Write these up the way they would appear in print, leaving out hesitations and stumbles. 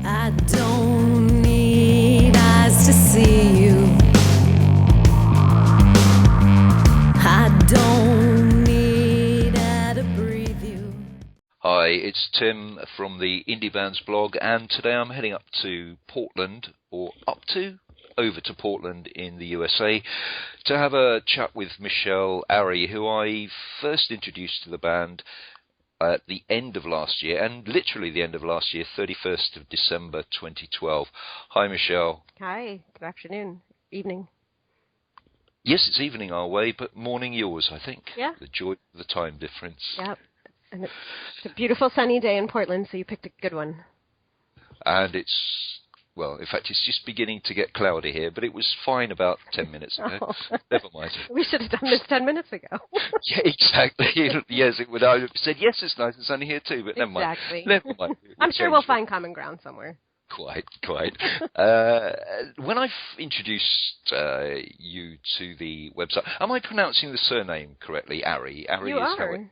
I don't need eyes to see you. I don't need air to breathe you. Hi, it's Tim from the Indie Bands blog, and today I'm heading up to Portland, over to Portland in the USA, to have a chat with Michele Ari, who I first introduced to the band at the end of last year, and literally the end of last year, 31st of December 2012. Hi, Michele. Hi, good afternoon, evening. Yes, it's evening our way, but morning yours, I think. Yeah. The joy of the time difference. Yep. And it's a beautiful sunny day in Portland, so you picked a good one. And it's, well, in fact, it's just beginning to get cloudy here, but it was fine about 10 minutes ago. Oh. Never mind. We should have done this 10 minutes ago. Yeah, exactly. Yes, it would. I said, yes, it's nice and sunny here too, but never mind. Exactly. Never mind. I'm sure we'll find common ground somewhere. Quite. When I introduced you to the website, am I pronouncing the surname correctly? Ari? Ari You is how are. it...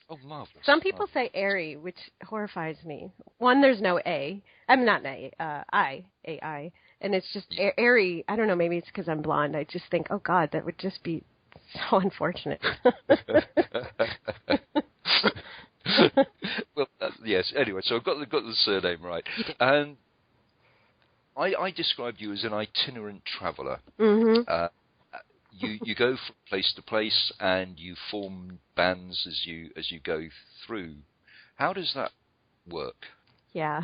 Oh, marvellous. Some people say Ari, which horrifies me. One, there's no A. I'm not an A. A-I. And it's just Ari. I don't know, maybe it's because I'm blonde. I just think, oh, God, that would just be so unfortunate. Well, yes. Anyway, so I've got the surname right. And I described you as an itinerant traveller. Mm-hmm. You go from place to place and you form bands as you go through. How does that work? Yeah.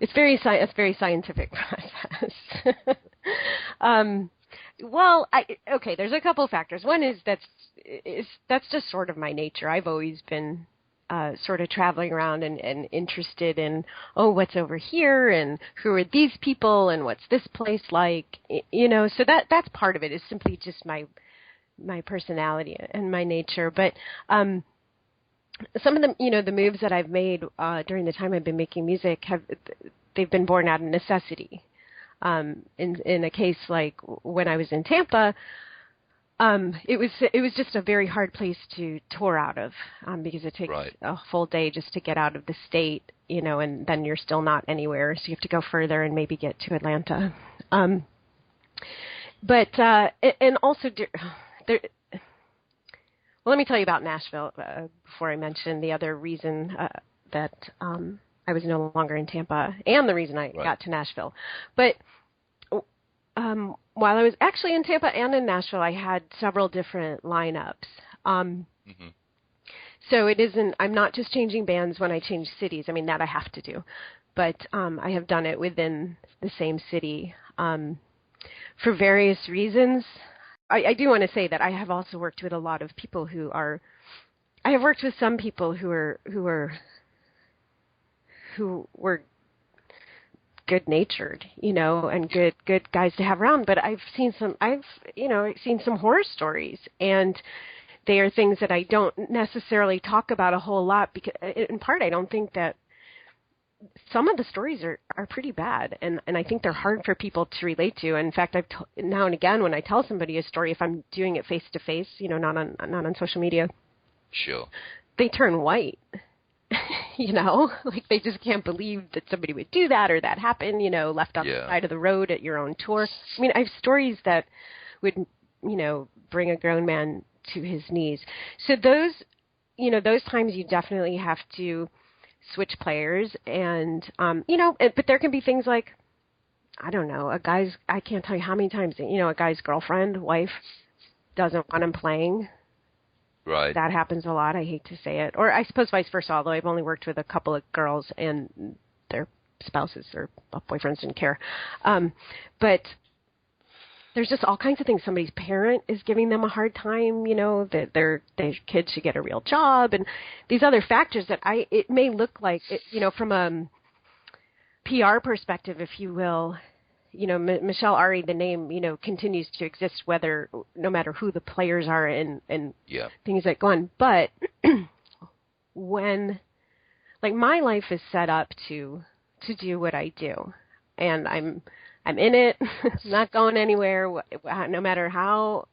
It's very scientific process. Well, there's a couple of factors. One is that's just sort of my nature. I've always been sort of traveling around and interested in, what's over here and who are these people and what's this place like, so that's part of it, is simply just my personality and my nature. But some of the moves that I've made during the time I've been making music they've been born out of necessity. In a case like when I was in Tampa, it was just a very hard place to tour out of, because it takes a full day just to get out of the state, and then you're still not anywhere, so you have to go further and maybe get to Atlanta. But and also there. Well, let me tell you about Nashville before I mention the other reason that I was no longer in Tampa, and the reason I got to Nashville. But while I was actually in Tampa and in Nashville, I had several different lineups. So I'm not just changing bands when I change cities. I mean, that I have to do. But I have done it within the same city for various reasons. I do want to say that I have also worked with a lot of people I have worked with some people who were good-natured, and good guys to have around. But I've seen some horror stories, and they are things that I don't necessarily talk about a whole lot, because in part I don't think that some of the stories are pretty bad, and I think they're hard for people to relate to. And in fact, now and again, when I tell somebody a story, if I'm doing it face to face, not on social media, sure, they turn white. Like they just can't believe that somebody would do that or that happened, left on the side of the road at your own tour. I mean, I have stories that would, bring a grown man to his knees. So those times you definitely have to switch players, and, but there can be things like, I don't know, I can't tell you how many times, a guy's girlfriend, wife doesn't want him playing. Right. That happens a lot. I hate to say it. Or I suppose vice versa, although I've only worked with a couple of girls and their spouses or boyfriends didn't care. But there's just all kinds of things. Somebody's parent is giving them a hard time, that their kids should get a real job, and these other factors that it may look like, from a PR perspective, if you will, Michele Ari, the name, continues to exist no matter who the players are and things that go on. But when, like, my life is set up to do what I do, and I'm in it, not going anywhere, no matter how,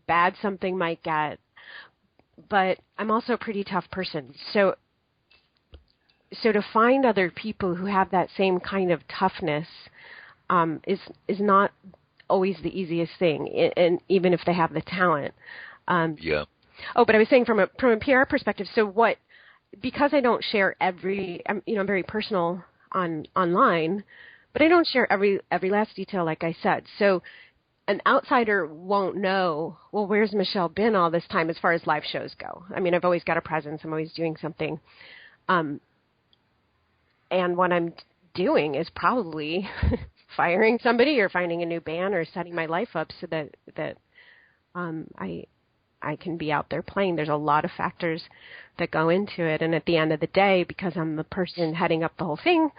bad something might get. But I'm also a pretty tough person. So so to find other people who have that same kind of toughness is not always the easiest thing, and even if they have the talent. Yeah. Oh, but I was saying from a PR perspective. So because I don't share I'm very personal online, but I don't share every last detail, like I said. So an outsider won't know, well, where's Michele been all this time as far as live shows go? I mean, I've always got a presence. I'm always doing something. And what I'm doing is probably firing somebody or finding a new band or setting my life up so that I can be out there playing. There's a lot of factors that go into it. And at the end of the day, because I'm the person heading up the whole thing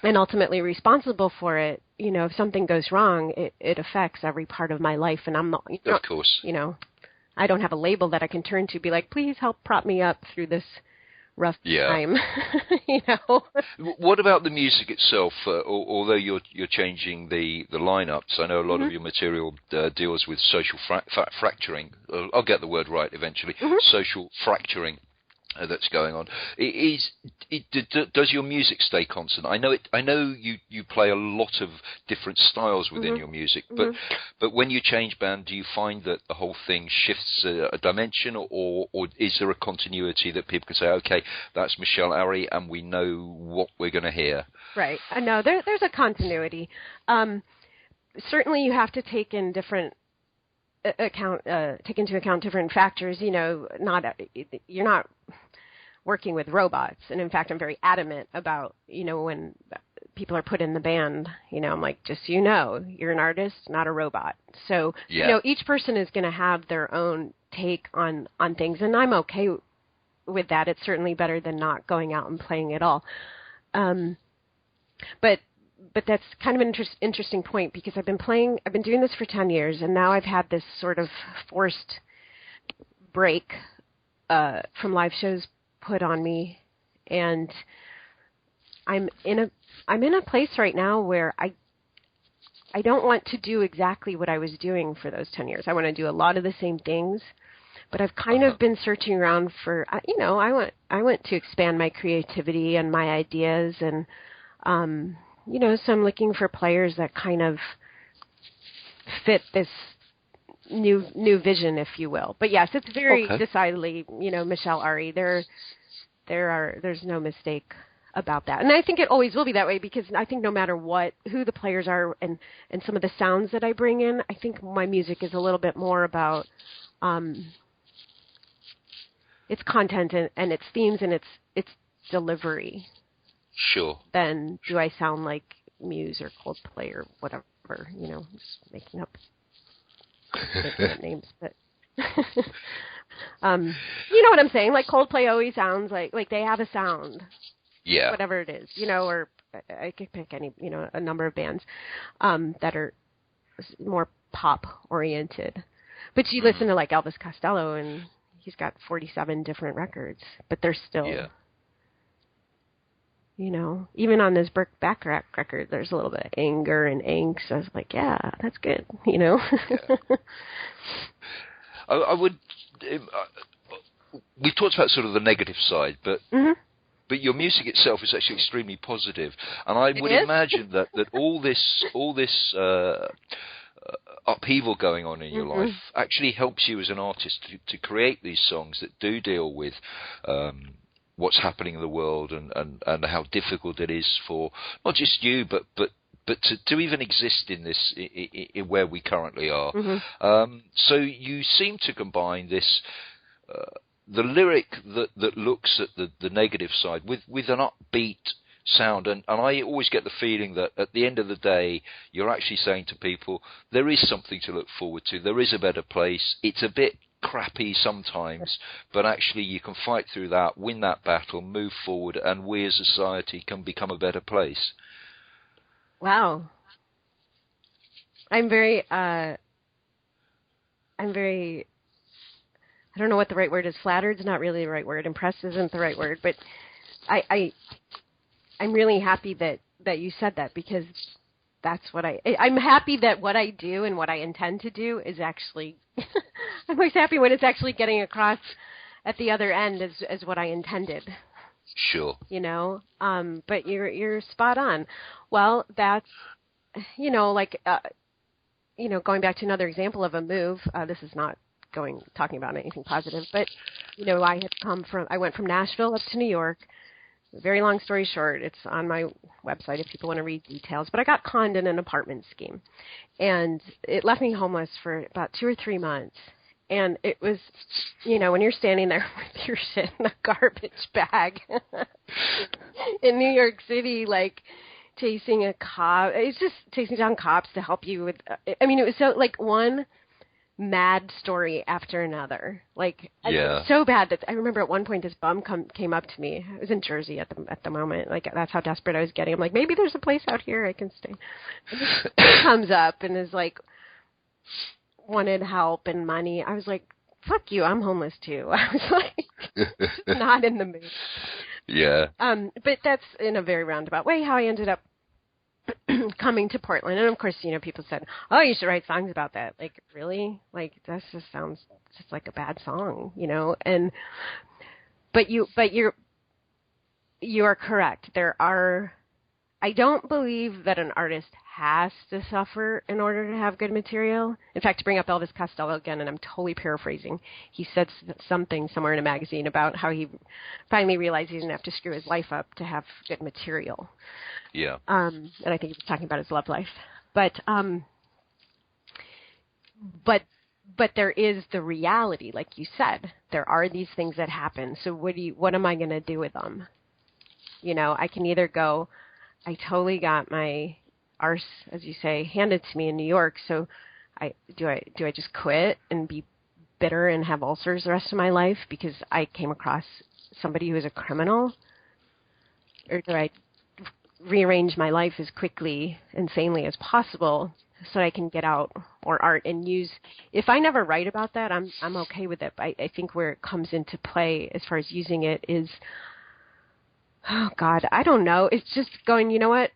and ultimately responsible for it, if something goes wrong, it affects every part of my life. And I'm not, of course, I don't have a label that I can turn to, be like, please help prop me up through this rough time. What about the music itself? Although you're changing the lineups, I know a lot of your material deals with social fracturing. I'll get the word right eventually. Social fracturing that's going on. Does your music stay constant? I know you play a lot of different styles within your music, but when you change band, do you find that the whole thing shifts a dimension, or is there a continuity that people can say, okay, that's Michele Ari, and we know what we're going to hear? Right. No, there's a continuity. Certainly, you have to take in different take into account different factors. You're not working with robots, and in fact, I'm very adamant about when people are put in the band. I'm like, just so you're an artist, not a robot. So each person is going to have their own take on things, and I'm okay with that. It's certainly better than not going out and playing at all. But that's kind of an interesting point, because I've been doing this for 10 years, and now I've had this sort of forced break from live shows put on me, and I'm in a place right now where I don't want to do exactly what I was doing for those 10 years. I want to do a lot of the same things, but I've kind of been searching around for I want to expand my creativity and my ideas, and so I'm looking for players that kind of fit this new vision, if you will. But yes, it's very decidedly, Michele Ari. There's no mistake about that. And I think it always will be that way, because I think no matter who the players are and some of the sounds that I bring in, I think my music is a little bit more about its content and its themes and its delivery. Sure. Then do I sound like Muse or Coldplay or whatever, just making up names, but you know what I'm saying? Like Coldplay always sounds like they have a sound. Yeah. Whatever it is, or I could pick any, a number of bands that are more pop oriented. But you listen to like Elvis Costello, and he's got 47 different records, but they're still, even on this Burke Bacharach record, there's a little bit of anger and angst. I was like, yeah, that's good, Yeah. I would. We've talked about sort of the negative side, but your music itself is actually extremely positive, and I would imagine that all this upheaval going on in your life actually helps you as an artist to create these songs that do deal with what's happening in the world and how difficult it is for not just you but to even exist in this in where we currently are. So you seem to combine this the lyric that looks at the negative side with an upbeat sound, and I always get the feeling that at the end of the day you're actually saying to people, there is something to look forward to, there is a better place. It's a bit crappy sometimes, but actually you can fight through that, win that battle, move forward, and we as a society can become a better place. Wow. I'm very I don't know what the right word is. Flattered's not really the right word. Impressed isn't the right word, but I'm really happy that you said that, because that's what I'm happy that what I do and what I intend to do is actually I'm always happy when it's actually getting across at the other end as what I intended. Sure. But you're spot on. Well, that's, like, going back to another example of a move, this is not talking about anything positive, but, I went from Nashville up to New York. Very long story short, it's on my website if people want to read details, but I got conned in an apartment scheme, and it left me homeless for about 2 or 3 months. And it was, when you're standing there with your shit in a garbage bag in New York City, like, chasing a cop, it's just chasing down cops to help you with, it was so, like, one mad story after another. Like, it was so bad that I remember at one point this bum came up to me. I was in Jersey at the moment. Like, that's how desperate I was getting. I'm like, maybe there's a place out here I can stay. And he comes up and is like, wanted help and money. I was like, fuck you, I'm homeless too. I was like, not in the mood. Yeah. But that's in a very roundabout way how I ended up coming to Portland. And of course, people said, oh, you should write songs about that. Like, really? Like, that just sounds just like a bad song, and but you are correct. I don't believe that an artist has to suffer in order to have good material. In fact, to bring up Elvis Costello again, and I'm totally paraphrasing, he said something somewhere in a magazine about how he finally realized he didn't have to screw his life up to have good material. Yeah. And I think he was talking about his love life. But there is the reality, like you said. There are these things that happen. So what am I going to do with them? I can either go, I totally got my arse, as you say, handed to me in New York. So do I just quit and be bitter and have ulcers the rest of my life because I came across somebody who is a criminal? Or do I rearrange my life as quickly and sanely as possible so that I can get out or art and use? If I never write about that, I'm okay with it. But I think where it comes into play as far as using it is, oh God, I don't know. It's just going, you know what?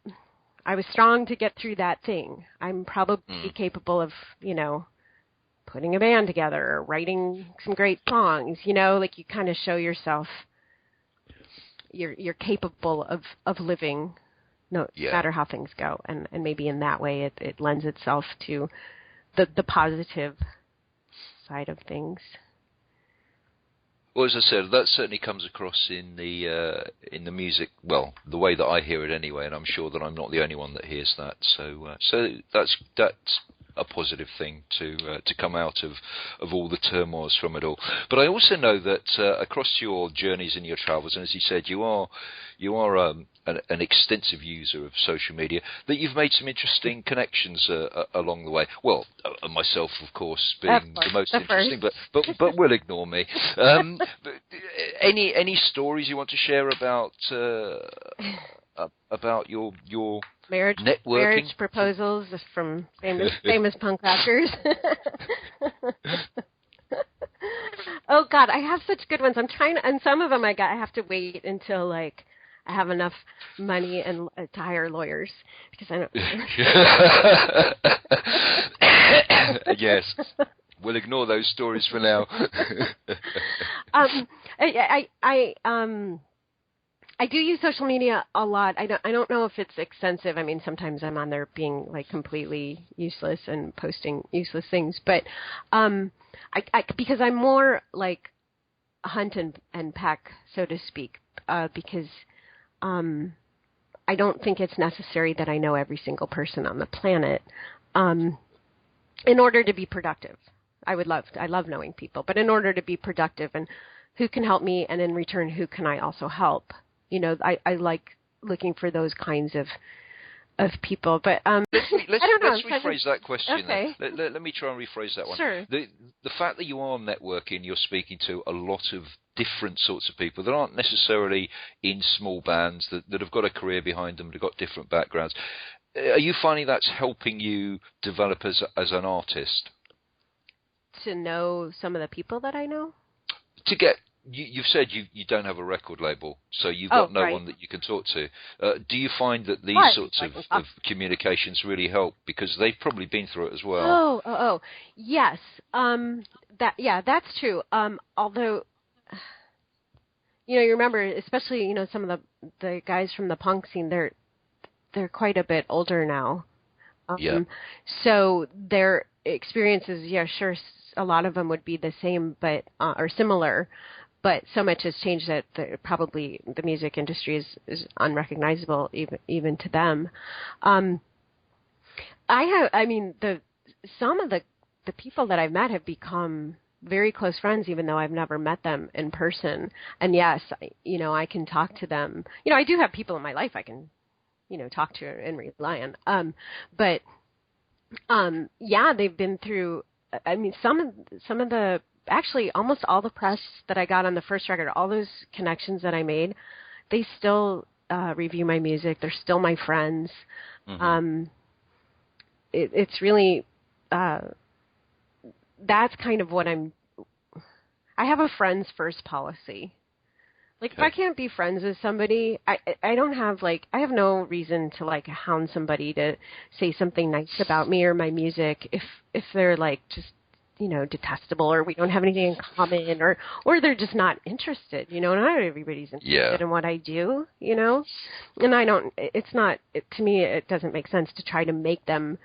I was strong to get through that thing. I'm probably capable of, putting a band together or writing some great songs, like you kind of show yourself you're capable of living no matter how things go. And maybe in that way it lends itself to the positive side of things. Well, as I said, that certainly comes across in the music. Well, the way that I hear it anyway, and I'm sure that I'm not the only one that hears that. So that's a positive thing to come out of all the turmoils from it all. But I also know that across your journeys and your travels, and as you said, you are an extensive user of social media, that you've made some interesting connections along the way. Well, myself, of course, being the most interesting, but will ignore me. But any stories you want to share about your marriage proposals from famous punk rockers? Oh God, I have such good ones. I'm trying to, and some of them I have to wait until like I have enough money and to hire lawyers because I don't. Yes, we'll ignore those stories for now. I do use social media a lot. I don't know if it's extensive. I mean, sometimes I'm on there being like completely useless and posting useless things, but because I'm more like hunt and peck, so to speak, because I don't think it's necessary that I know every single person on the planet in order to be productive. I love knowing people, but in order to be productive and who can help me, and in return, who can I also help? I like looking for those kinds of people. But let's rephrase that question. Okay. Let me try and rephrase that one. Sure. The fact that you are networking, you're speaking to a lot of different sorts of people that aren't necessarily in small bands, that have got a career behind them, that have got different backgrounds. Are you finding that's helping you develop as an artist? To know some of the people that I know? To get... You've said you don't have a record label, so you've got no one that you can talk to. Do you find that these sorts of communications really help? Because they've probably been through it as well. Oh, yes. That's true. Although, you remember, especially, some of the guys from the punk scene, they're quite a bit older now. Yeah. So their experiences, yeah, sure, a lot of them would be the same, but or similar, but so much has changed that probably the music industry is unrecognizable even to them. Some of the people that I've met have become very close friends, even though I've never met them in person. And yes, I can talk to them. I do have people in my life I can, talk to and rely on. But they've been through. I mean, some of the actually almost all the press that I got on the first record, all those connections that I made, they still review my music. They're still my friends. Mm-hmm. It's really. That's kind of what I have a friends first policy. Like, if I can't be friends with somebody, I don't have, I have no reason to, hound somebody to say something nice about me or my music if they're, just, detestable, or we don't have anything in common, or they're just not interested, not everybody's interested in what I do, and to me, it doesn't make sense to try to make them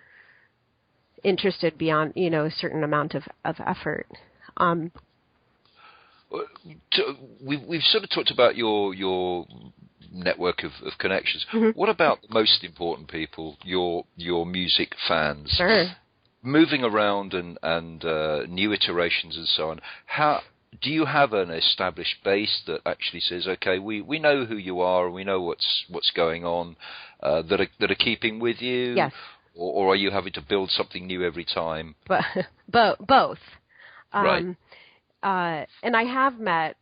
interested beyond, a certain amount of effort. We've sort of talked about your network of connections. Mm-hmm. What about the most important people, your music fans? Sure. Moving around and new iterations and so on, how do you have an established base that actually says, okay, we know who you are, we know what's going on, that are keeping with you? Yes. Or are you having to build something new every time? Both. Right. And I have met,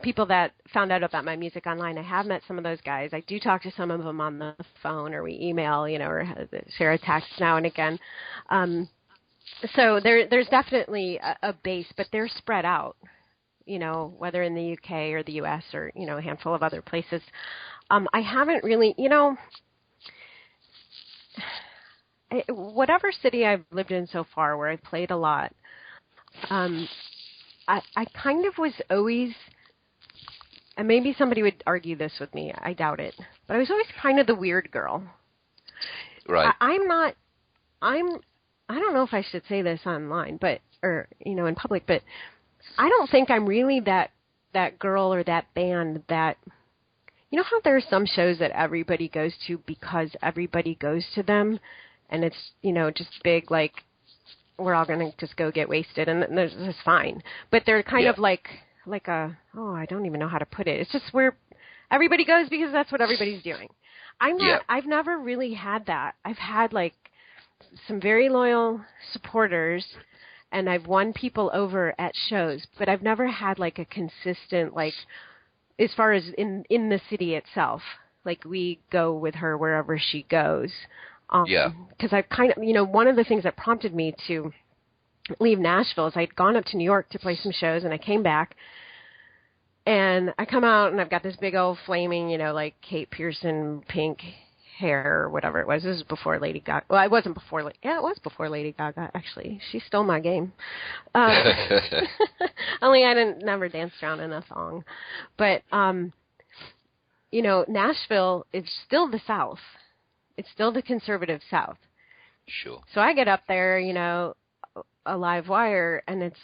people that found out about my music online. I have met some of those guys. I do talk to some of them on the phone, or we email, or share a text now and again. So there's definitely a base, but they're spread out, whether in the UK or the US or, a handful of other places. I haven't really, whatever city I've lived in so far where I've played a lot, I kind of was always, and maybe somebody would argue this with me, I doubt it, but I was always kind of the weird girl. Right. I don't know if I should say this online, or in public, but I don't think I'm really that girl or that band that, how there are some shows that everybody goes to because everybody goes to them, and it's, just big, we're all going to just go get wasted, and it's fine. But they're kind of like I don't even know how to put it. It's just where everybody goes because that's what everybody's doing. I've never really had that. I've had, some very loyal supporters, and I've won people over at shows, but I've never had, a consistent, as far as in the city itself. We go with her wherever she goes. Because I've kind of, one of the things that prompted me to leave Nashville is I'd gone up to New York to play some shows, and I came back, and I come out, and I've got this big old flaming, Kate Pearson pink hair or whatever it was. This was before Lady Gaga. Well, it wasn't before. It was before Lady Gaga, actually. She stole my game. Only I never danced around in a thong. But, Nashville is still the South. It's still the conservative South. Sure. So I get up there, a live wire, and it's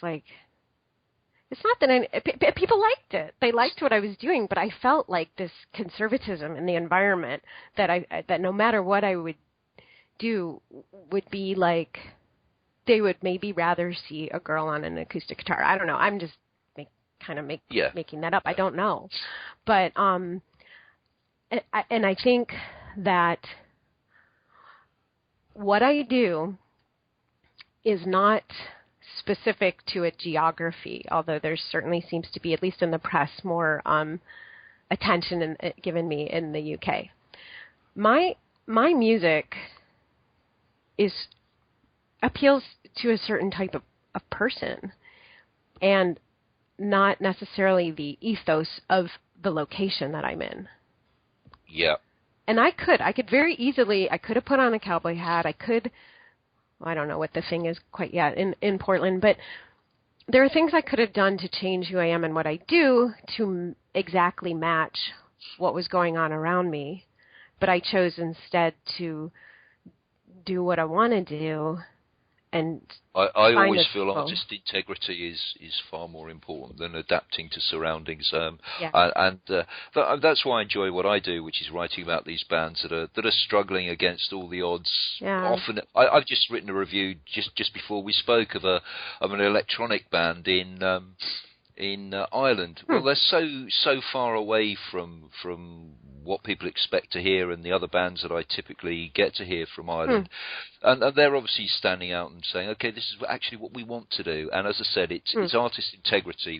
it's not that people liked it. They liked what I was doing, but I felt like this conservatism in the environment that no matter what I would do would be they would maybe rather see a girl on an acoustic guitar. I don't know. I'm just making that up. I don't know. But, and I think that what I do is not specific to a geography, although there certainly seems to be, at least in the press, more attention given me in the UK. My music appeals to a certain type of person, and not necessarily the ethos of the location that I'm in. Yeah. And I could very easily, I could have put on a cowboy hat. I don't know what the thing is quite yet in Portland, but there are things I could have done to change who I am and what I do to exactly match what was going on around me, but I chose instead to do what I want to do. And I always feel people. artist integrity is far more important than adapting to surroundings. Yeah. And that's why I enjoy what I do, which is writing about these bands that are struggling against all the odds. Yeah. Often, I've just written a review just before we spoke of an electronic band in Ireland. Well, they're so far away from what people expect to hear and the other bands that I typically get to hear from Ireland. And they're obviously standing out and saying, okay, this is actually what we want to do. And as I said, it's artist integrity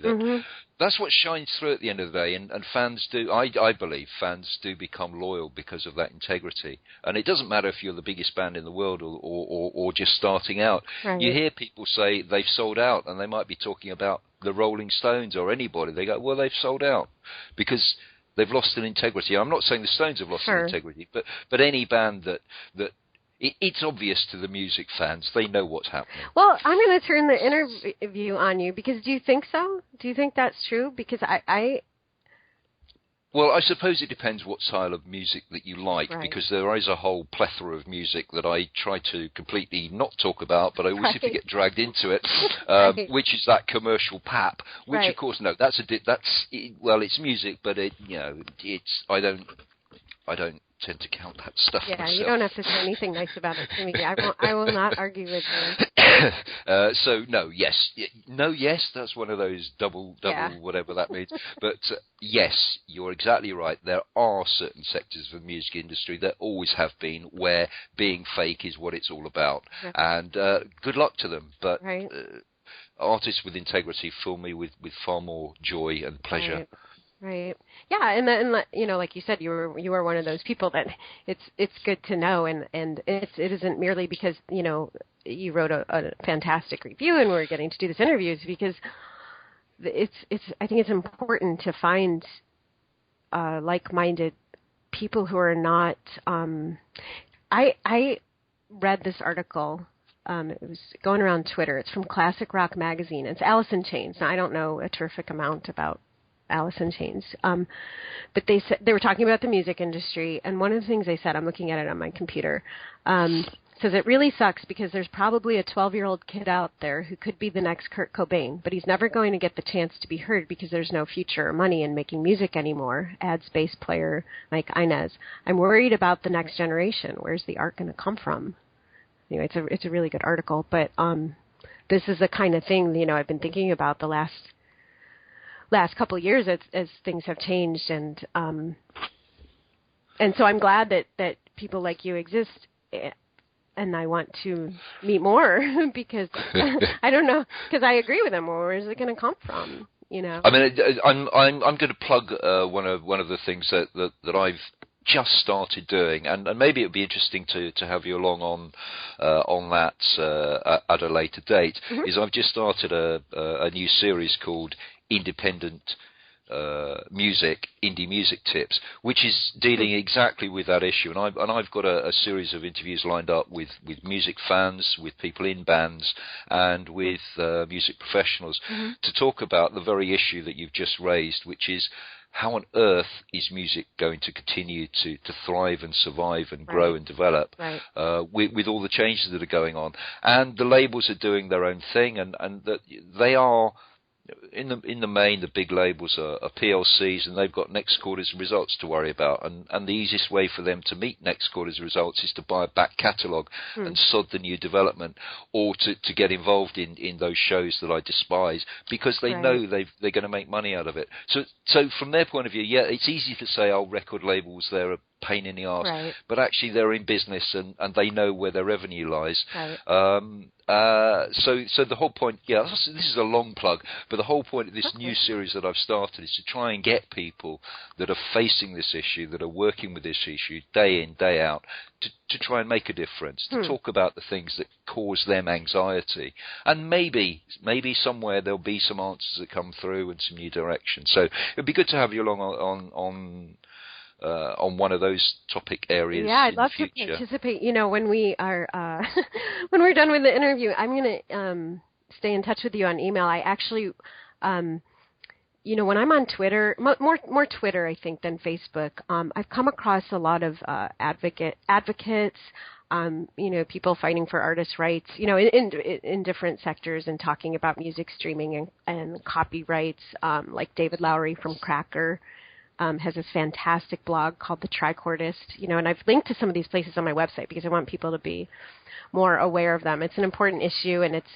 that's what shines through at the end of the day. And fans do, I believe, fans do become loyal because of that integrity. And it doesn't matter if you're the biggest band in the world or just starting out. Right. You hear people say they've sold out, and they might be talking about the Rolling Stones or anybody. They go, well, they've sold out because they've lost an integrity. I'm not saying the Stones have lost an integrity, but any band that it's obvious to the music fans. They know what's happening. Well, I'm going to turn the interview on you because do you think so? Do you think that's true? Because Well, I suppose it depends what style of music that you like, right. because there is a whole plethora of music that I try to completely not talk about, but I always seem to get dragged into it, right. which is that commercial pap, which right. of course, no, it's music, but I don't tend to count that stuff myself. You don't have to say anything nice about it to me. I will not argue with you. So no, yes, that's one of those double, whatever that means. But yes, you're exactly right. There are certain sectors of the music industry that always have been where being fake is what it's all about, and good luck to them. But right. Artists with integrity fill me with far more joy and pleasure. Right. Right. Yeah, and like you said, you were one of those people that it's good to know, and it isn't merely because you wrote a fantastic review and we're getting to do this interview. It's because I think it's important to find like-minded people who are not. I read this article. It was going around Twitter. It's from Classic Rock Magazine. It's Alice in Chains. Now, I don't know a terrific amount about Alice in Chains. But they were talking about the music industry, and one of the things they said, I'm looking at it on my computer, says it really sucks because there's probably a 12-year-old kid out there who could be the next Kurt Cobain, but he's never going to get the chance to be heard because there's no future or money in making music anymore, adds bass player Mike Inez. I'm worried about the next generation. Where's the art going to come from? Anyway, it's a really good article, but this is the kind of thing, I've been thinking about the last couple of years as things have changed, and so I'm glad that people like you exist, and I want to meet more because I don't know, because I agree with them. Where is it going to come from? I mean, I'm going to plug one of the things that I've just started doing, and maybe it would be interesting to have you along on that at a later date. Mm-hmm. Is I've just started a new series called Independent Indie Music Tips, which is dealing exactly with that issue. And I've got a series of interviews lined up with music fans, with people in bands, and with music professionals to talk about the very issue that you've just raised, which is how on earth is music going to continue to thrive and survive and grow and develop with all the changes that are going on? And the labels are doing their own thing, and that they are. In the main, the big labels are PLCs, and they've got next quarter's results to worry about. And the easiest way for them to meet next quarter's results is to buy a back catalogue and sod the new development, or to get involved in those shows that I despise, because they know they're going to make money out of it. So from their point of view, it's easy to say, record labels, they're a pain in the arse, but actually they're in business and they know where their revenue lies. So the whole point, this is a long plug, but the whole point of this new series that I've started is to try and get people that are facing this issue, that are working with this issue day in, day out, to try and make a difference, to talk about the things that cause them anxiety. And maybe somewhere there'll be some answers that come through and some new direction. So it'd be good to have you along on one of those topic areas. Yeah, I'd love to participate. When we are when we're done with the interview, I'm gonna stay in touch with you on email. I actually, when I'm on Twitter, more Twitter, I think, than Facebook, I've come across a lot of advocates, people fighting for artists' rights, in different sectors and talking about music streaming and copyrights, like David Lowery from Cracker. Has this fantastic blog called The Tricordist, and I've linked to some of these places on my website because I want people to be more aware of them. It's an important issue, and it's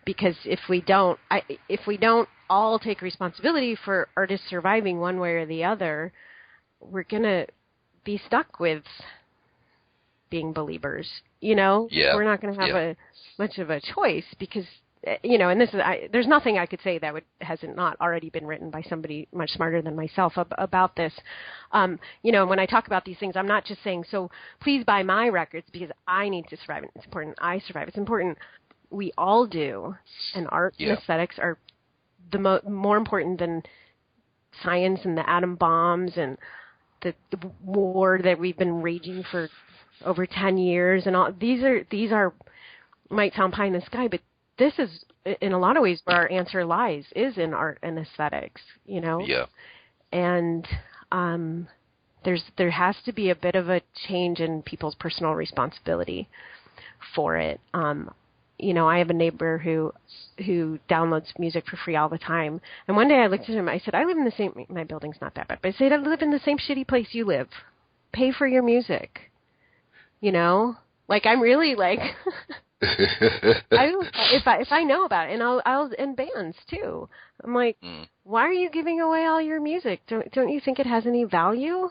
because if we don't all take responsibility for artists surviving one way or the other, we're gonna be stuck with being believers. Yeah. We're not gonna have much of a choice because. And this is there's nothing I could say that hasn't not already been written by somebody much smarter than myself about this. When I talk about these things, I'm not just saying, so please buy my records because I need to survive. It's important I survive. It's important we all do. And art and aesthetics are the more important than science and the atom bombs and the war that we've been raging for over 10 years. And all these are might sound pie in the sky, but this is, in a lot of ways, where our answer lies, is in art and aesthetics, Yeah. And there has to be a bit of a change in people's personal responsibility for it. I have a neighbor who downloads music for free all the time. And one day I looked at him, I said, I live in the same, my building's not that bad, but I said, I live in the same shitty place you live. Pay for your music. I'm really like... if I know about it, and I'll and bands too. I'm like, why are you giving away all your music? Don't you think it has any value?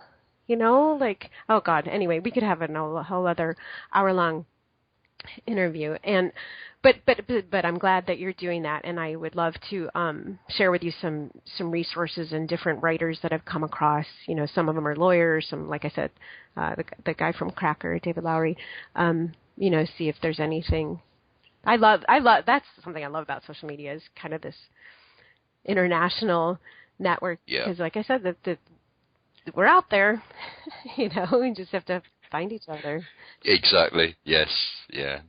Oh God. Anyway, we could have a whole other hour-long interview, but I'm glad that you're doing that, and I would love to share with you some resources and different writers that I've come across. Some of them are lawyers. Some, like I said, the guy from Cracker, David Lowery. See if there's anything. I love. That's something I love about social media is kind of this international network. Yeah. Because, like I said, that we're out there. We just have to find each other. Exactly. Yes. Yeah.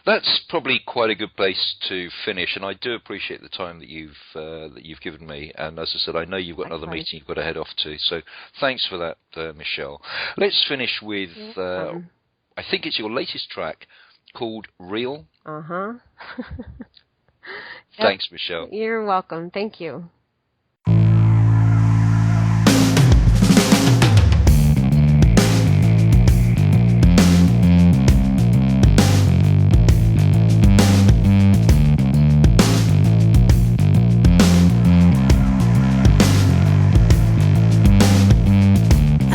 That's probably quite a good place to finish, and I do appreciate the time that you've given me. And as I said, I know you've got another meeting you've got to head off to. So thanks for that, Michele. Let's finish with. I think it's your latest track called Real. Uh-huh. Thanks, Michele. You're welcome. Thank you.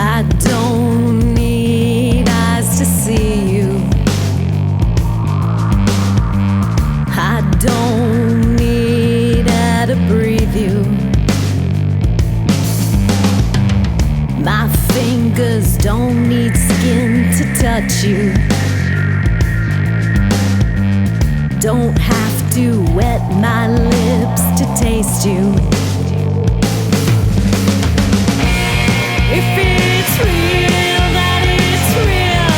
I don't need eyes to see you. I don't need air to breathe you. My fingers don't need skin to touch you. Don't have to wet my lips to taste you. If it's real, that it's real.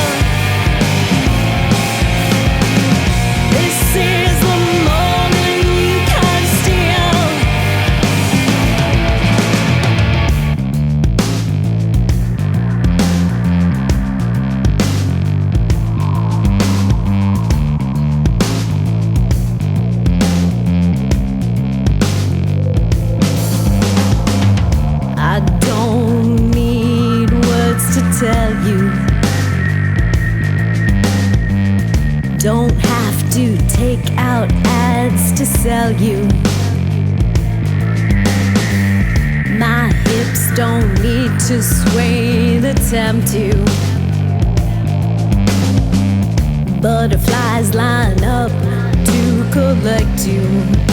This is the moment you can I don't need words to tell you. Don't have to take out ads to sell you. My hips don't need to sway to tempt you. Butterflies line up to collect you.